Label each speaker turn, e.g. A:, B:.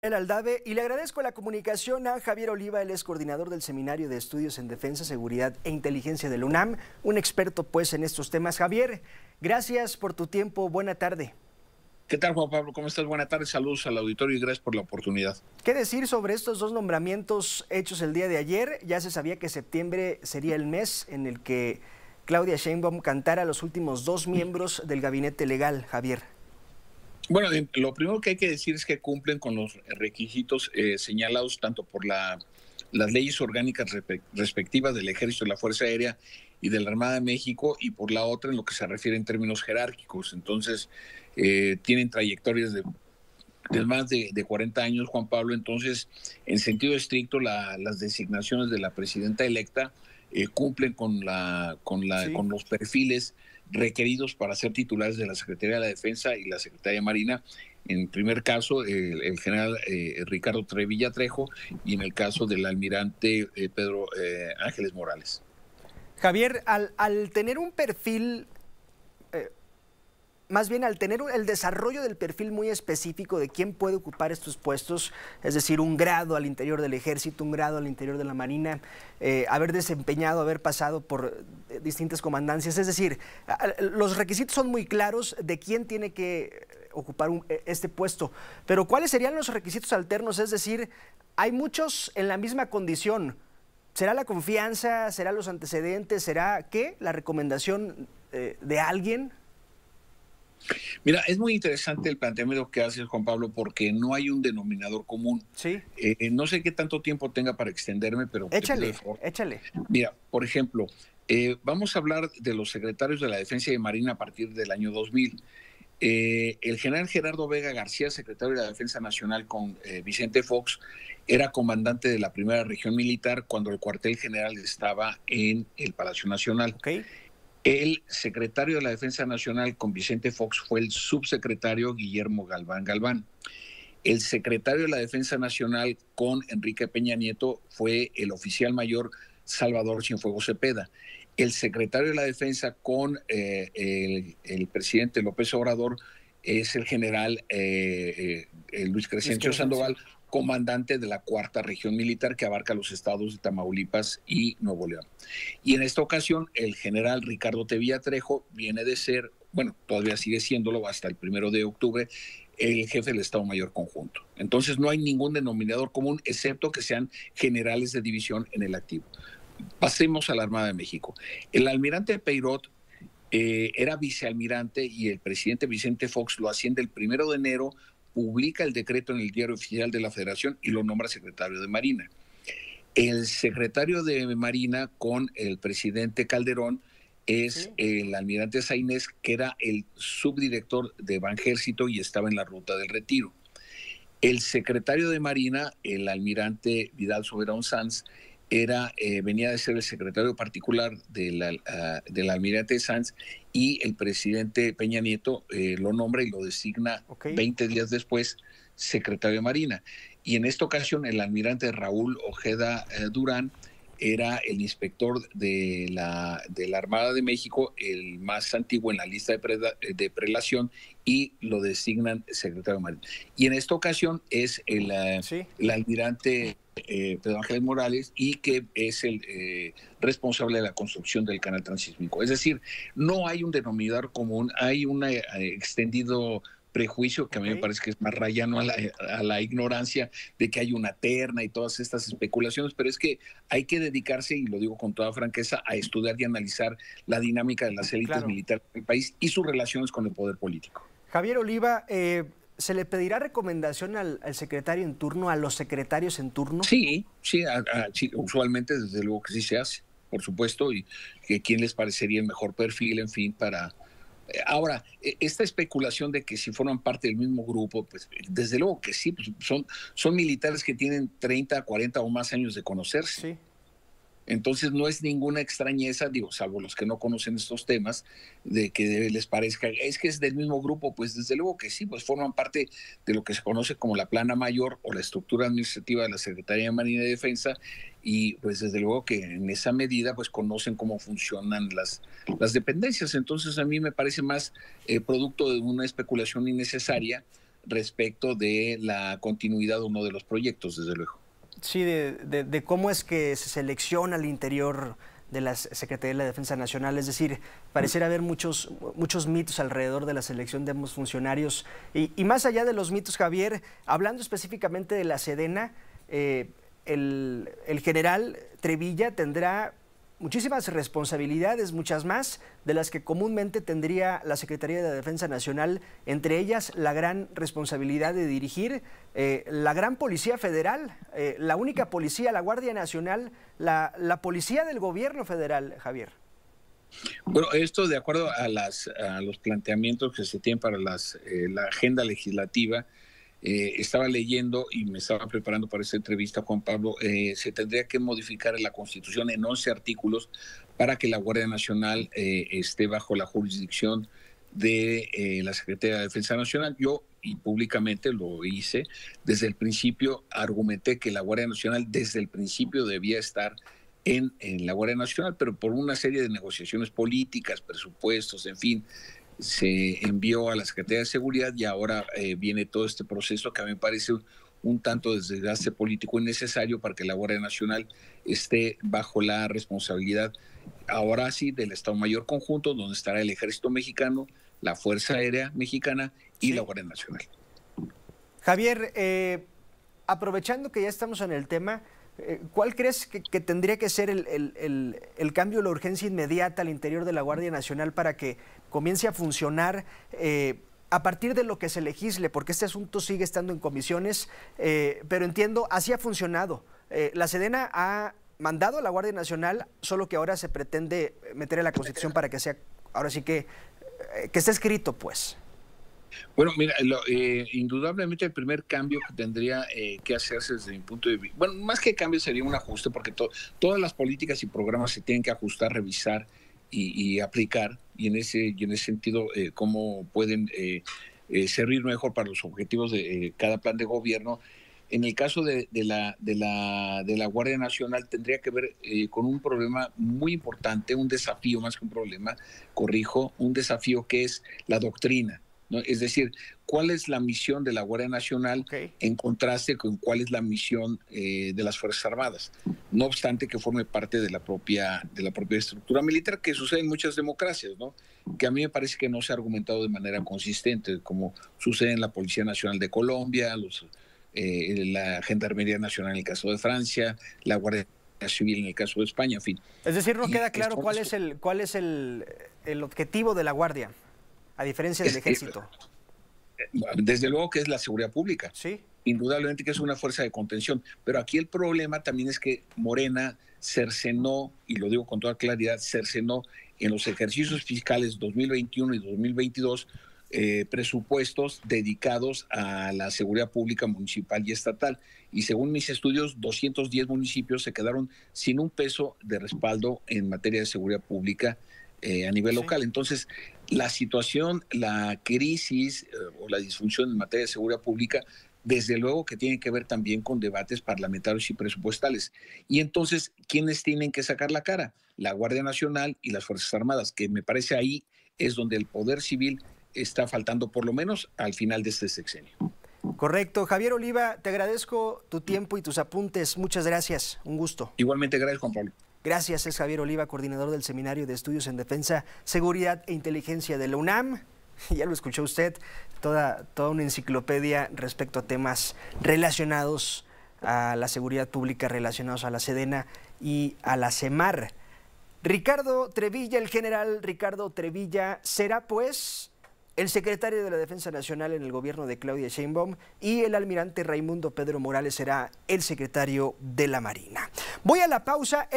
A: El Aldave, y le agradezco la comunicación a Javier Oliva, él es coordinador del Seminario de Estudios en Defensa, Seguridad e Inteligencia de la UNAM, un experto pues en estos temas. Javier, gracias por tu tiempo, buena tarde.
B: ¿Qué tal, Juan Pablo? ¿Cómo estás? Buenas tardes, saludos al auditorio y gracias por la oportunidad.
A: ¿Qué decir sobre estos dos nombramientos hechos el día de ayer? Ya se sabía que septiembre sería el mes en el que Claudia Sheinbaum cantara a los últimos dos miembros del gabinete legal, Javier.
B: Bueno, lo primero que hay que decir es que cumplen con los requisitos señalados tanto por las leyes orgánicas respectivas del Ejército, de la Fuerza Aérea y de la Armada de México, y por la otra en lo que se refiere en términos jerárquicos. Entonces, tienen trayectorias de más de 40 años, Juan Pablo. Entonces, en sentido estricto, las designaciones de la presidenta electa cumplen
A: Sí.
B: con los perfiles requeridos para ser titulares de la Secretaría de la Defensa y la Secretaría de Marina. En primer caso, el general Ricardo Trevilla Trejo, y en el caso del almirante Pedro Ángeles Morales.
A: Javier, al tener un perfil, más bien al tener el desarrollo del perfil muy específico de quién puede ocupar estos puestos, es decir, un grado al interior del Ejército, un grado al interior de la Marina, haber desempeñado, haber pasado por distintas comandancias, es decir, los requisitos son muy claros de quién tiene que ocupar este puesto, pero ¿cuáles serían los requisitos alternos? Es decir, hay muchos en la misma condición. ¿Será la confianza? ¿Será los antecedentes? ¿Será qué? ¿La recomendación de alguien?
B: Mira, es muy interesante el planteamiento que haces, Juan Pablo, porque no hay un denominador común.
A: Sí.
B: No sé qué tanto tiempo tenga para extenderme, pero te pido
A: Échale,
B: el favor.
A: échale.
B: Mira, por ejemplo, vamos a hablar de los secretarios de la Defensa y de Marina a partir del año 2000. El general Gerardo Vega García, secretario de la Defensa Nacional con Vicente Fox, era comandante de la primera región militar cuando el cuartel general estaba en el Palacio Nacional.
A: Ok.
B: El secretario de la Defensa Nacional con Vicente Fox fue el subsecretario Guillermo Galván Galván. El secretario de la Defensa Nacional con Enrique Peña Nieto fue el oficial mayor Salvador Cienfuegos Cepeda. El secretario de la Defensa con el presidente López Obrador es el general Luis
A: Luis
B: Crescencio
A: Crescencio.
B: Sandoval, comandante de la cuarta región militar que abarca los estados de Tamaulipas y Nuevo León. Y en esta ocasión, el general Ricardo Tevilla Trejo viene de ser, bueno, todavía sigue siéndolo hasta el 1 de octubre, el jefe del Estado Mayor Conjunto. Entonces no hay ningún denominador común, excepto que sean generales de división en el activo. Pasemos a la Armada de México. El almirante Peirot era vicealmirante y el presidente Vicente Fox lo asciende el 1 de enero, publica el decreto en el Diario Oficial de la Federación y lo nombra secretario de Marina. El secretario de Marina con el presidente Calderón es
A: Sí.
B: el almirante Sainés, que era el subdirector de Banjército y estaba en la ruta del retiro. El secretario de Marina, el almirante Vidal Soberón Sanz, venía de ser el secretario particular del almirante Sanz, y el presidente Peña Nieto lo nombra y lo designa
A: Ok.
B: 20 días después secretario de Marina. Y en esta ocasión el almirante Raúl Ojeda Durán era el inspector de la Armada de México, el más antiguo en la lista de prelación, y lo designan secretario de Marina. Y en esta ocasión es
A: Sí.
B: el almirante Pedro Ángeles Morales, y que es el responsable de la construcción del canal transísmico. Es decir, no hay un denominador común, hay un extendido prejuicio que a
A: Ok.
B: mí me parece que es más rayano a la ignorancia de que hay una terna y todas estas especulaciones, pero es que hay que dedicarse, y lo digo con toda franqueza, a estudiar y analizar la dinámica de las élites
A: Claro.
B: militares del país y sus relaciones con el poder político.
A: Javier Oliva, ¿se le pedirá recomendación al secretario en turno, a los secretarios en turno?
B: Sí, sí, sí, usualmente desde luego que sí se hace, por supuesto, y que quién les parecería el mejor perfil, en fin, para... Ahora, esta especulación de que si forman parte del mismo grupo, pues desde luego que sí, pues son militares que tienen 30, 40 o más años de conocerse.
A: Sí.
B: Entonces no es ninguna extrañeza, digo, salvo los que no conocen estos temas, de que les parezca, es que es del mismo grupo. Pues desde luego que sí, pues forman parte de lo que se conoce como la plana mayor o la estructura administrativa de la Secretaría de Marina y Defensa, y pues desde luego que en esa medida pues conocen cómo funcionan las dependencias. Entonces a mí me parece más producto de una especulación innecesaria, respecto de la continuidad o no de los proyectos, desde luego.
A: Sí, de cómo es que se selecciona al interior de la Secretaría de la Defensa Nacional, es decir, pareciera haber muchos mitos alrededor de la selección de ambos funcionarios y más allá de los mitos, Javier, hablando específicamente de la Sedena, el general Trevilla tendrá muchísimas responsabilidades, muchas más de las que comúnmente tendría la Secretaría de la Defensa Nacional, entre ellas la gran responsabilidad de dirigir la gran Policía Federal, la única policía, la Guardia Nacional, la policía del gobierno federal, Javier.
B: Bueno, esto de acuerdo a los planteamientos que se tienen para la agenda legislativa. Estaba leyendo y me estaba preparando para esta entrevista, Juan Pablo, se tendría que modificar la Constitución en 11 artículos para que la Guardia Nacional esté bajo la jurisdicción de la Secretaría de Defensa Nacional. Yo, y públicamente lo hice, desde el principio argumenté que la Guardia Nacional desde el principio debía estar en la Guardia Nacional, pero por una serie de negociaciones políticas, presupuestos, en fin, se envió a la Secretaría de Seguridad y ahora viene todo este proceso que a mí me parece un tanto de desgaste político innecesario para que la Guardia Nacional esté bajo la responsabilidad, ahora sí, del Estado Mayor Conjunto, donde estará el Ejército Mexicano, la Fuerza Aérea Mexicana y la Guardia Nacional.
A: Javier, aprovechando que ya estamos en el tema, ¿cuál crees que tendría que ser el cambio, la urgencia inmediata al interior de la Guardia Nacional para que comience a funcionar a partir de lo que se legisle? Porque este asunto sigue estando en comisiones, pero entiendo, así ha funcionado. La Sedena ha mandado a la Guardia Nacional, solo que ahora se pretende meter en la Constitución para que sea, ahora sí que esté escrito, pues.
B: Bueno, mira, indudablemente el primer cambio que tendría que hacerse desde mi punto de vista, bueno, más que cambio sería un ajuste, porque todas las políticas y programas se tienen que ajustar, revisar y aplicar, y en ese sentido, cómo pueden servir mejor para los objetivos de cada plan de gobierno. En el caso de la Guardia Nacional tendría que ver con un problema muy importante, un desafío más que un problema, corrijo, un desafío que es la doctrina, ¿no? Es decir, ¿cuál es la misión de la Guardia Nacional en contraste con cuál es la misión de las Fuerzas Armadas? No obstante que forme parte de la propia estructura militar, que sucede en muchas democracias, ¿no? Que a mí me parece que no se ha argumentado de manera consistente, como sucede en la Policía Nacional de Colombia, la Gendarmería Nacional en el caso de Francia, la Guardia Civil en el caso de España, en fin.
A: Es decir, no queda claro cuál es el objetivo de la Guardia, a diferencia del Ejército.
B: Desde luego que es la seguridad pública.
A: Sí.
B: Indudablemente que es una fuerza de contención, pero aquí el problema también es que Morena cercenó, y lo digo con toda claridad, cercenó en los ejercicios fiscales 2021 y 2022 presupuestos dedicados a la seguridad pública municipal y estatal. Y según mis estudios, 210 municipios se quedaron sin un peso de respaldo en materia de seguridad pública a nivel local. Entonces, la situación, la crisis o la disfunción en materia de seguridad pública, desde luego que tiene que ver también con debates parlamentarios y presupuestales. Y entonces, ¿quiénes tienen que sacar la cara? La Guardia Nacional y las Fuerzas Armadas, que me parece ahí es donde el poder civil está faltando, por lo menos al final de este sexenio.
A: Correcto. Javier Oliva, te agradezco tu tiempo y tus apuntes. Muchas gracias. Un gusto.
B: Igualmente, gracias, Juan Pablo.
A: Gracias, es Javier Oliva, coordinador del Seminario de Estudios en Defensa, Seguridad e Inteligencia de la UNAM. Ya lo escuchó usted, toda una enciclopedia respecto a temas relacionados a la seguridad pública, relacionados a la Sedena y a la CEMAR. Ricardo Trevilla, el general Ricardo Trevilla, será pues el secretario de la Defensa Nacional en el gobierno de Claudia Sheinbaum, y el almirante Raimundo Pedro Morales será el secretario de la Marina. Voy a la pausa.